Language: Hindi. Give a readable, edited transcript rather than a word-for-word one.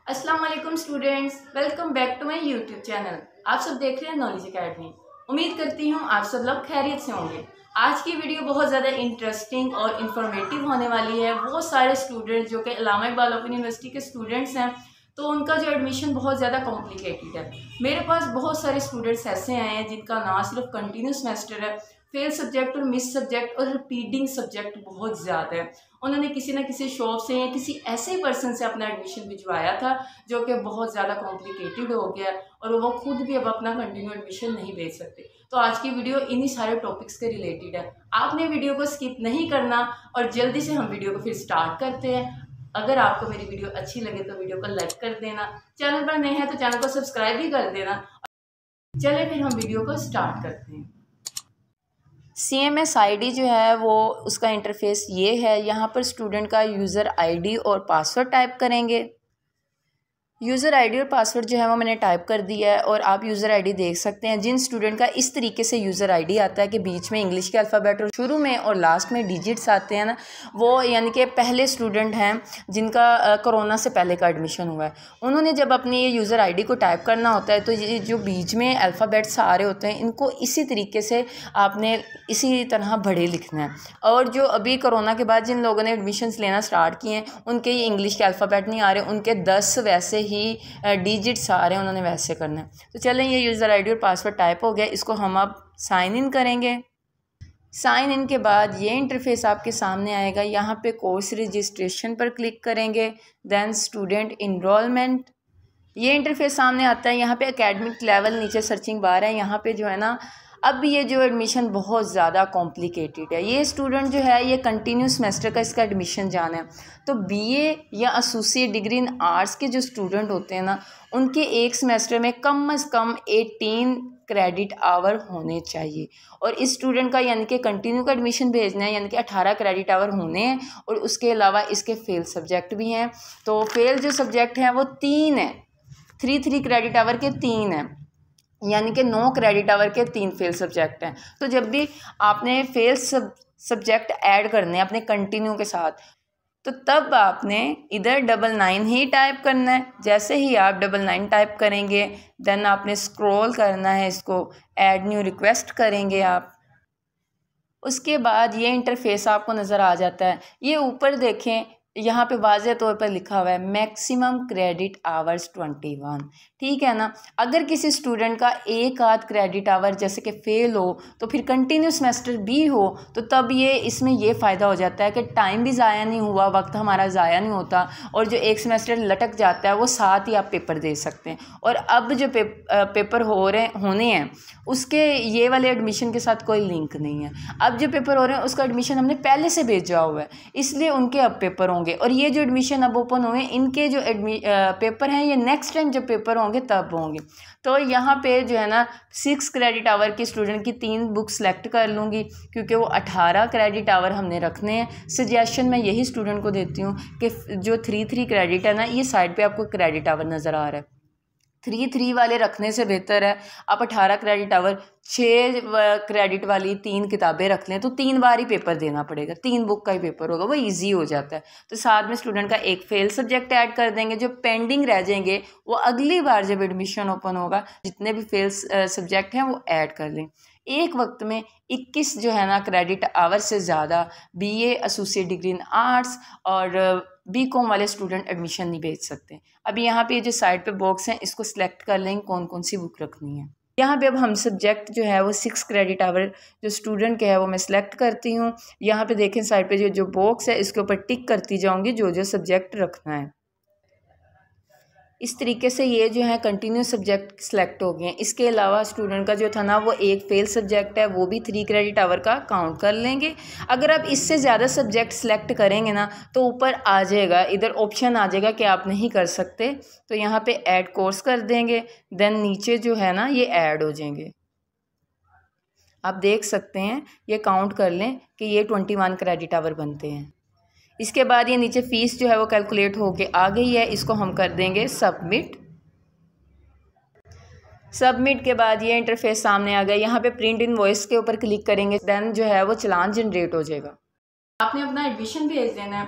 अस्सलाम वालेकुम students, welcome back to my YouTube channel. आप सब देख रहे हैं नॉलेज एकेडमी। उम्मीद करती हूँ आप सब लोग खैरियत से होंगे। आज की वीडियो बहुत ज़्यादा इंटरेस्टिंग और इंफॉर्मेटिव होने वाली है। बहुत सारे स्टूडेंट्स जो कि अल्लामा इकबाल ओपन यूनिवर्सिटी के स्टूडेंट्स हैं, तो उनका जो एडमिशन बहुत ज़्यादा कॉम्प्लिकेटेड है। मेरे पास बहुत सारे स्टूडेंट्स ऐसे आए हैं जिनका ना सिर्फ कंटिन्यू सेमेस्टर है, फेल सब्जेक्ट और मिस सब्जेक्ट और रिपीटिंग सब्जेक्ट बहुत ज़्यादा है। उन्होंने किसी न किसी शॉप से या किसी ऐसे पर्सन से अपना एडमिशन भिजवाया था जो कि बहुत ज़्यादा कॉम्प्लिकेटेड हो गया और वो खुद भी अब अपना कंटिन्यू एडमिशन नहीं भेज सकते। तो आज की वीडियो इन्हीं सारे टॉपिक्स के रिलेटेड है। आपने वीडियो को स्किप नहीं करना और जल्दी से हम वीडियो को फिर स्टार्ट करते हैं। अगर आपको मेरी वीडियो अच्छी लगे तो वीडियो को लाइक कर देना, चैनल पर नए हैं तो चैनल को सब्सक्राइब भी कर देना। चले फिर हम वीडियो को स्टार्ट करते हैं। CMS ID जो है वो उसका इंटरफेस ये है। यहाँ पर स्टूडेंट का यूज़र ID और पासवर्ड टाइप करेंगे। यूज़र ID और पासवर्ड जो है वो मैंने टाइप कर दिया है और आप यूज़र ID देख सकते हैं। जिन स्टूडेंट का इस तरीके से यूज़र ID आता है कि बीच में इंग्लिश के अल्फ़ाबेट और शुरू में और लास्ट में डिजिट्स आते हैं ना, वो यानी कि पहले स्टूडेंट हैं जिनका कोरोना से पहले का एडमिशन हुआ है। उन्होंने जब अपनी ये यूज़र ID को टाइप करना होता है तो ये जो बीच में अल्फ़ाबेट्स आ रहे होते हैं इनको इसी तरीके से आपने इसी तरह बड़े लिखना है। और जो अभी कोरोना के बाद जिन लोगों ने एडमिशन्स लेना स्टार्ट किए हैं उनके ये इंग्लिश के अल्फ़ाबेट नहीं आ रहे, उनके 10 वैसे ही डिजिट्स आ रहे हैं, उन्होंने वैसे करना है। तो चलें, ये यूज़र ID और पासवर्ड टाइप हो गया, इसको हम अब साइन इन करेंगे। साइन इन के बाद ये इंटरफेस आपके सामने आएगा। यहाँ पे कोर्स रजिस्ट्रेशन पर क्लिक करेंगे, देन स्टूडेंट इनरोलमेंट, ये इंटरफेस सामने आता है। यहाँ पे एकेडमिक लेवल नीचे सर्चिंग बार है। यहाँ पे जो है ना, अब ये जो एडमिशन बहुत ज़्यादा कॉम्प्लिकेटेड है। ये स्टूडेंट जो है ये कंटिन्यू सेमेस्टर का इसका एडमिशन जाना है। तो BA या एसोसिएट डिग्री इन आर्ट्स के जो स्टूडेंट होते हैं ना, उनके एक सेमेस्टर में कम से कम 18 क्रेडिट आवर होने चाहिए। और इस स्टूडेंट का यानी कि कंटिन्यू का एडमिशन भेजना है, यानी कि 18 क्रेडिट आवर होने हैं। और उसके अलावा इसके फेल सब्जेक्ट भी हैं। तो फेल जो सब्जेक्ट हैं वो 3 हैं, 3 क्रेडिट आवर के 3 हैं, यानी कि 9 क्रेडिट आवर के 3 फेल सब्जेक्ट हैं। तो जब भी आपने फेल सब्जेक्ट ऐड करने हैं अपने कंटिन्यू के साथ, तो तब आपने इधर 99 ही टाइप करना है। जैसे ही आप 99 टाइप करेंगे, देन आपने स्क्रॉल करना है, इसको ऐड न्यू रिक्वेस्ट करेंगे आप। उसके बाद ये इंटरफेस आपको नज़र आ जाता है। ये ऊपर देखें, यहाँ पे वाज़ेह तौर पर लिखा हुआ है मैक्सिमम क्रेडिट आवर्स 21। ठीक है ना। अगर किसी स्टूडेंट का एक आध क्रेडिट आवर जैसे कि फ़ेल हो तो फिर कंटिन्यू सेमेस्टर भी हो तो तब ये इसमें ये फ़ायदा हो जाता है कि टाइम भी ज़ाया नहीं हुआ, वक्त हमारा ज़ाया नहीं होता, और जो एक सेमेस्टर लटक जाता है वो साथ ही आप पेपर दे सकते हैं। और अब जो पेपर होने हैं उसके ये वाले एडमिशन के साथ कोई लिंक नहीं है। अब जो पेपर हो रहे हैं उसका एडमिशन हमने पहले से भेजा हुआ है, इसलिए उनके अब पेपर होंगे। और ये जो एडमिशन अब ओपन हुए, इनके जो पेपर हैं ये नेक्स्ट टाइम जब पेपर होंगे तब होंगे। तो यहाँ पे जो है ना 6 क्रेडिट आवर की स्टूडेंट की 3 बुक सेलेक्ट कर लूँगी, क्योंकि वो 18 क्रेडिट आवर हमने रखने हैं। सजेशन मैं यही स्टूडेंट को देती हूँ कि जो 3 क्रेडिट है ना, ये साइड पे आपको क्रेडिट आवर नज़र आ रहा है, 3 वाले रखने से बेहतर है आप 18 क्रेडिट आवर 6 क्रेडिट वाली 3 किताबें रख लें, तो 3 बार ही पेपर देना पड़ेगा, 3 बुक का ही पेपर होगा, वो इजी हो जाता है। तो साथ में स्टूडेंट का एक फेल सब्जेक्ट ऐड कर देंगे। जो पेंडिंग रह जाएंगे वो अगली बार जब एडमिशन ओपन होगा जितने भी फेल सब्जेक्ट हैं वो ऐड कर लें। एक वक्त में 21 जो है ना क्रेडिट आवर से ज़्यादा BA associate degree in arts और BCom वाले स्टूडेंट एडमिशन नहीं भेज सकते। अभी यहाँ पे जो साइड पे बॉक्स हैं इसको सिलेक्ट कर लें कौन कौन सी बुक रखनी है। यहाँ पे अब हम सब्जेक्ट जो है वो 6 क्रेडिट आवर जो स्टूडेंट के है वो मैं सिलेक्ट करती हूँ। यहाँ पे देखें साइड पे जो बॉक्स है इसके ऊपर टिक करती जाऊँगी जो सब्जेक्ट रखना है। इस तरीके से ये जो है कंटिन्यू सब्जेक्ट सिलेक्ट हो गए हैं। इसके अलावा स्टूडेंट का जो था ना वो एक फेल सब्जेक्ट है, वो भी 3 क्रेडिट आवर का काउंट कर लेंगे। अगर आप इससे ज़्यादा सब्जेक्ट सिलेक्ट करेंगे ना तो ऊपर आ जाएगा, इधर ऑप्शन आ जाएगा कि आप नहीं कर सकते, तो यहाँ पे ऐड कोर्स कर देंगे, देन नीचे जो है ना ये ऐड हो जाएंगे। आप देख सकते हैं ये काउंट कर लें कि ये 21 क्रेडिट आवर बनते हैं। इसके बाद ये नीचे फ़ीस जो है वो कैलकुलेट होके आ गई है, इसको हम कर देंगे सबमिट। सबमिट के बाद ये इंटरफेस सामने आ गया। यहाँ पे प्रिंट इनवॉइस के ऊपर क्लिक करेंगे, देन जो है वो चालान जनरेट हो जाएगा। आपने अपना एडमिशन भेज देना है